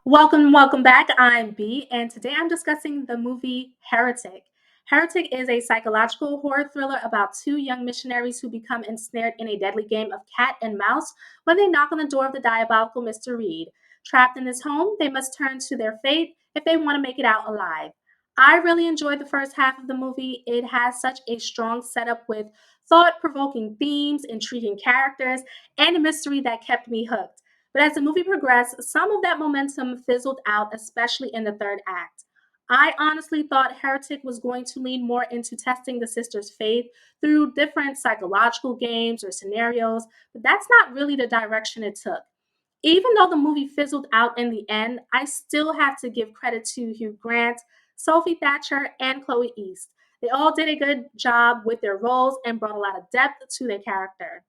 Welcome back. I'm B, and today I'm discussing the movie Heretic. Heretic is a psychological horror thriller about two young missionaries who become ensnared in a deadly game of cat and mouse when they knock on the door of the diabolical Mr. Reed. Trapped in his home, they must turn to their fate if they want to make it out alive. I really enjoyed the first half of the movie. It has such a strong setup with thought provoking themes, intriguing characters, and a mystery that kept me hooked. But as the movie progressed, some of that momentum fizzled out, especially in the third act. I honestly thought Heretic was going to lean more into testing the sisters' faith through different psychological games or scenarios, but that's not really the direction it took. Even though the movie fizzled out in the end, I still have to give credit to Hugh Grant, Sophie Thatcher, and Chloe East. They all did a good job with their roles and brought a lot of depth to their character.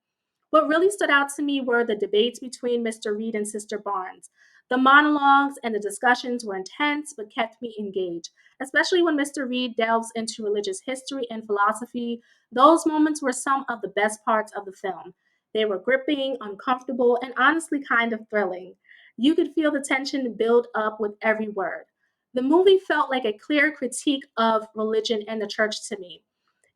What really stood out to me were the debates between Mr. Reed and Sister Barnes. The monologues and the discussions were intense but kept me engaged, especially when Mr. Reed delves into religious history and philosophy. Those moments were some of the best parts of the film. They were gripping, uncomfortable, and honestly kind of thrilling. You could feel the tension build up with every word. The movie felt like a clear critique of religion and the church to me.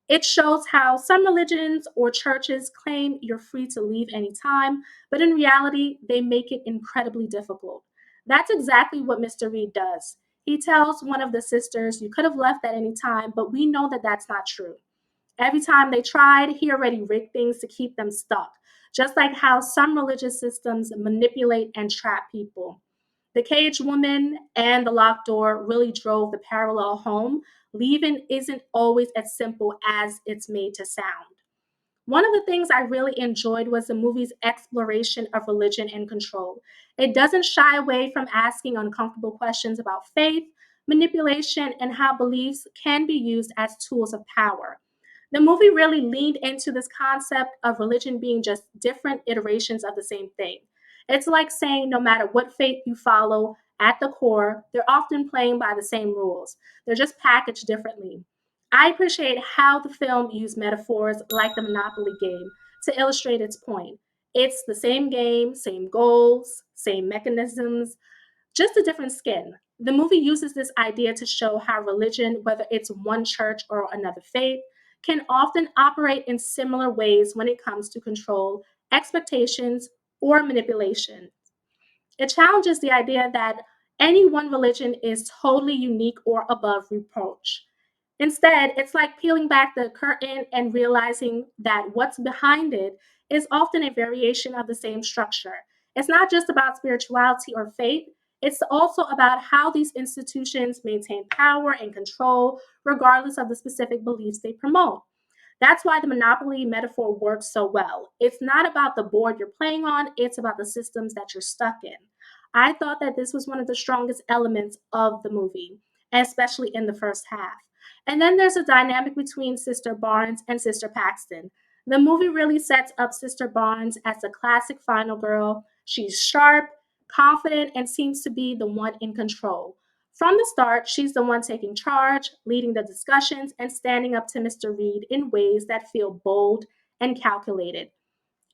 It shows how some religions or churches claim you're free to leave anytime, but in reality, they make it incredibly difficult. That's exactly what Mr. Reed does. He tells one of the sisters, "You could have left at any time, but we know that that's not true." Every time they tried, he already rigged things to keep them stuck, just like how some religious systems manipulate and trap people. The caged woman and the locked door really drove the parallel home. Leaving isn't always as simple as it's made to sound. One of the things I really enjoyed was the movie's exploration of religion and control. It doesn't shy away from asking uncomfortable questions about faith, manipulation, and how beliefs can be used as tools of power. The movie really leaned into this concept of religion being just different iterations of the same thing. It's like saying no matter what faith you follow, at the core, they're often playing by the same rules. They're just packaged differently. I appreciate how the film used metaphors like the Monopoly game to illustrate its point. It's the same game, same goals, same mechanisms, just a different skin. The movie uses this idea to show how religion, whether it's one church or another faith, can often operate in similar ways when it comes to control, expectations, or manipulation. It challenges the idea that any one religion is totally unique or above reproach. Instead, it's like peeling back the curtain and realizing that what's behind it is often a variation of the same structure. It's not just about spirituality or faith, it's also about how these institutions maintain power and control, regardless of the specific beliefs they promote. That's why the Monopoly metaphor works so well. It's not about the board you're playing on, it's about the systems that you're stuck in. I thought that this was one of the strongest elements of the movie, especially in the first half. And then there's a dynamic between Sister Barnes and Sister Paxton. The movie really sets up Sister Barnes as the classic final girl. She's sharp, confident, and seems to be the one in control. From the start, she's the one taking charge, leading the discussions, and standing up to Mr. Reed in ways that feel bold and calculated.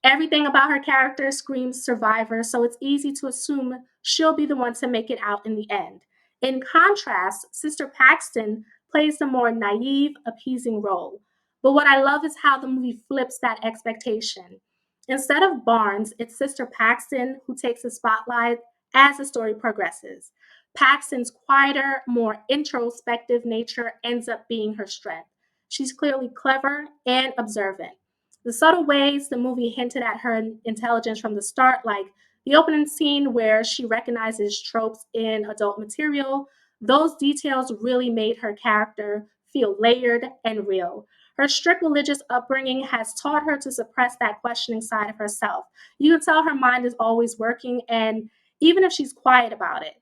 Everything about her character screams survivor, so it's easy to assume she'll be the one to make it out in the end. In contrast, Sister Paxton plays the more naive, appeasing role. But what I love is how the movie flips that expectation. Instead of Barnes, it's Sister Paxton who takes the spotlight as the story progresses. Paxton's quieter, more introspective nature ends up being her strength. She's clearly clever and observant. The subtle ways the movie hinted at her intelligence from the start, like the opening scene where she recognizes tropes in adult material, those details really made her character feel layered and real. Her strict religious upbringing has taught her to suppress that questioning side of herself. You can tell her mind is always working, and even if she's quiet about it,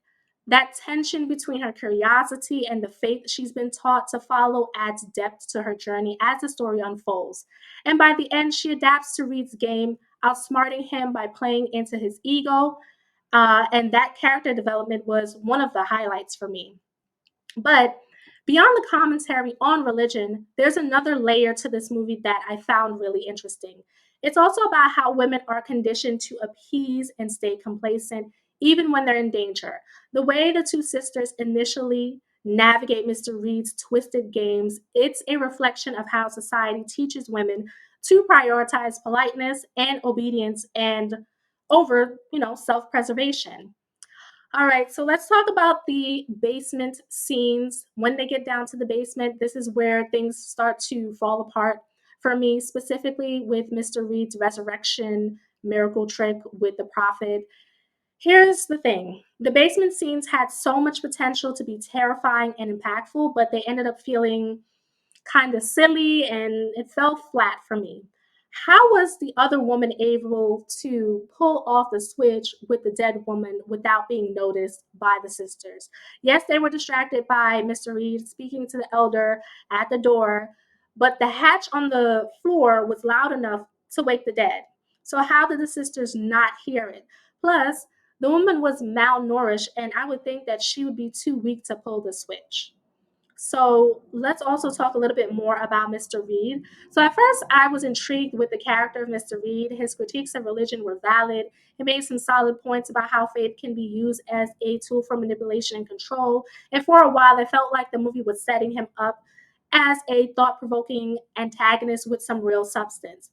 that tension between her curiosity and the faith she's been taught to follow adds depth to her journey as the story unfolds. And by the end, she adapts to Reed's game, outsmarting him by playing into his ego. And that character development was one of the highlights for me. But beyond the commentary on religion, there's another layer to this movie that I found really interesting. It's also about how women are conditioned to appease and stay complacent, even when they're in danger. The way the two sisters initially navigate Mr. Reed's twisted games, it's a reflection of how society teaches women to prioritize politeness and obedience and over, self-preservation. All right, so let's talk about the basement scenes. When they get down to the basement, this is where things start to fall apart for me, specifically with Mr. Reed's resurrection miracle trick with the prophet. Here's the thing: the basement scenes had so much potential to be terrifying and impactful, but they ended up feeling kind of silly and it fell flat for me. How was the other woman able to pull off the switch with the dead woman without being noticed by the sisters? Yes, they were distracted by Mr. Reed speaking to the elder at the door, but the hatch on the floor was loud enough to wake the dead. So, how did the sisters not hear it? Plus, the woman was malnourished, and I would think that she would be too weak to pull the switch. So let's also talk a little bit more about Mr. Reed. So at first, I was intrigued with the character of Mr. Reed. His critiques of religion were valid. He made some solid points about how faith can be used as a tool for manipulation and control. And for a while, I felt like the movie was setting him up as a thought provoking antagonist with some real substance.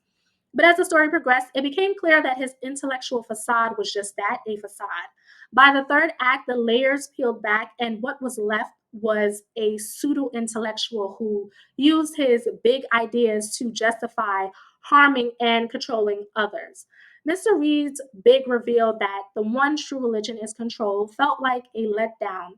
But as the story progressed, it became clear that his intellectual facade was just that, a facade. By the third act, the layers peeled back, and what was left was a pseudo intellectual who used his big ideas to justify harming and controlling others. Mr. Reed's big reveal that the one true religion is control felt like a letdown.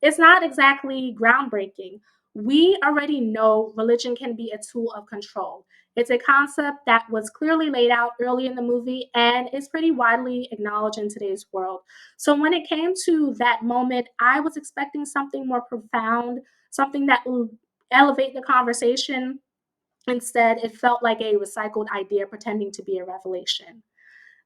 It's not exactly groundbreaking. We already know religion can be a tool of control. It's a concept that was clearly laid out early in the movie and is pretty widely acknowledged in today's world. So when it came to that moment, I was expecting something more profound, something that will elevate the conversation. Instead, it felt like a recycled idea pretending to be a revelation.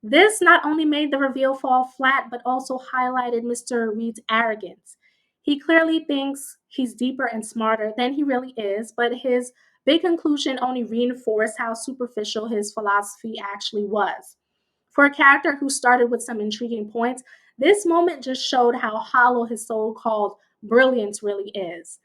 This not only made the reveal fall flat, but also highlighted Mr. Reed's arrogance. He clearly thinks he's deeper and smarter than he really is, but his big conclusion only reinforced how superficial his philosophy actually was. For a character who started with some intriguing points, this moment just showed how hollow his so called brilliance really is.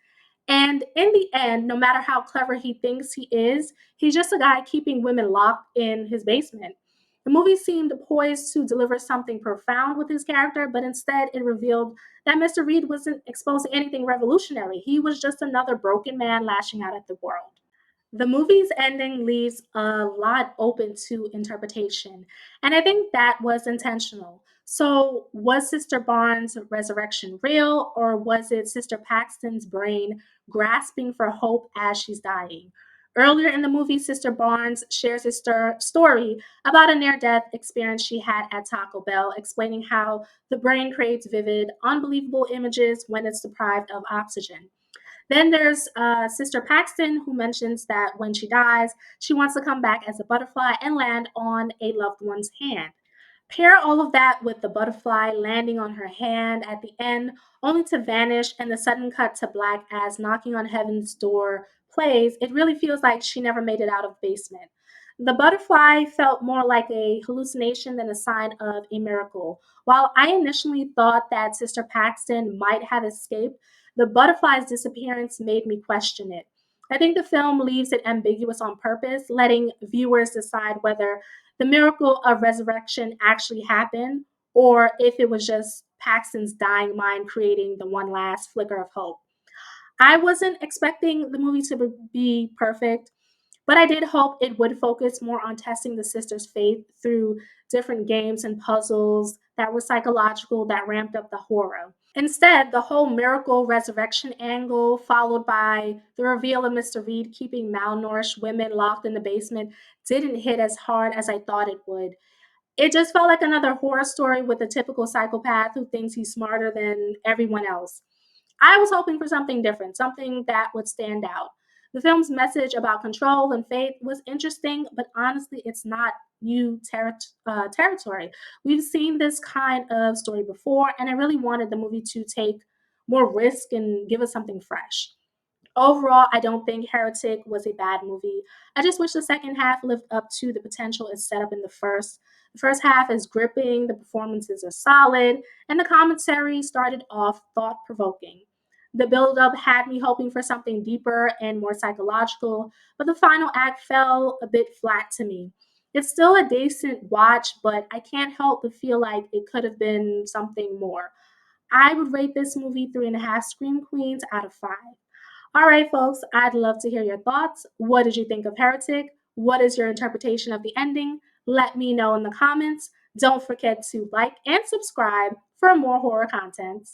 And in the end, no matter how clever he thinks he is, he's just a guy keeping women locked in his basement. The movie seemed poised to deliver something profound with his character, but instead it revealed that Mr. Reed wasn't exposing anything revolutionary. He was just another broken man lashing out at the world. The movie's ending leaves a lot open to interpretation, and I think that was intentional. So, was Sister Barnes' resurrection real, or was it Sister Paxton's brain grasping for hope as she's dying? Earlier in the movie, Sister Barnes shares a story about a near death experience she had at Taco Bell, explaining how the brain creates vivid, unbelievable images when it's deprived of oxygen. Then there's Sister Paxton, who mentions that when she dies, she wants to come back as a butterfly and land on a loved one's hand. Pair all of that with the butterfly landing on her hand at the end, only to vanish, and the sudden cut to black as Knocking on Heaven's Door plays, it really feels like she never made it out of the basement. The butterfly felt more like a hallucination than a sign of a miracle. While I initially thought that Sister Paxton might have escaped, the butterfly's disappearance made me question it. I think the film leaves it ambiguous on purpose, letting viewers decide whether the miracle of resurrection actually happened or if it was just Paxton's dying mind creating the one last flicker of hope. I wasn't expecting the movie to be perfect, but I did hope it would focus more on testing the sisters' faith through different games and puzzles that were psychological, that ramped up the horror. Instead, the whole miracle resurrection angle, followed by the reveal of Mr. Reed keeping malnourished women locked in the basement, didn't hit as hard as I thought it would. It just felt like another horror story with a typical psychopath who thinks he's smarter than everyone else. I was hoping for something different, something that would stand out. The film's message about control and faith was interesting, but honestly, it's not territory. We've seen this kind of story before, and I really wanted the movie to take more risk and give us something fresh. Overall, I don't think Heretic was a bad movie. I just wish the second half lived up to the potential it set up in the first. The first half is gripping, the performances are solid, and the commentary started off thought provoking. The build up had me hoping for something deeper and more psychological, but the final act fell a bit flat to me. It's still a decent watch, but I can't help but feel like it could have been something more. I would rate this movie 3.5 Scream Queens out of 5. All right, folks, I'd love to hear your thoughts. What did you think of Heretic? What is your interpretation of the ending? Let me know in the comments. Don't forget to like and subscribe for more horror content.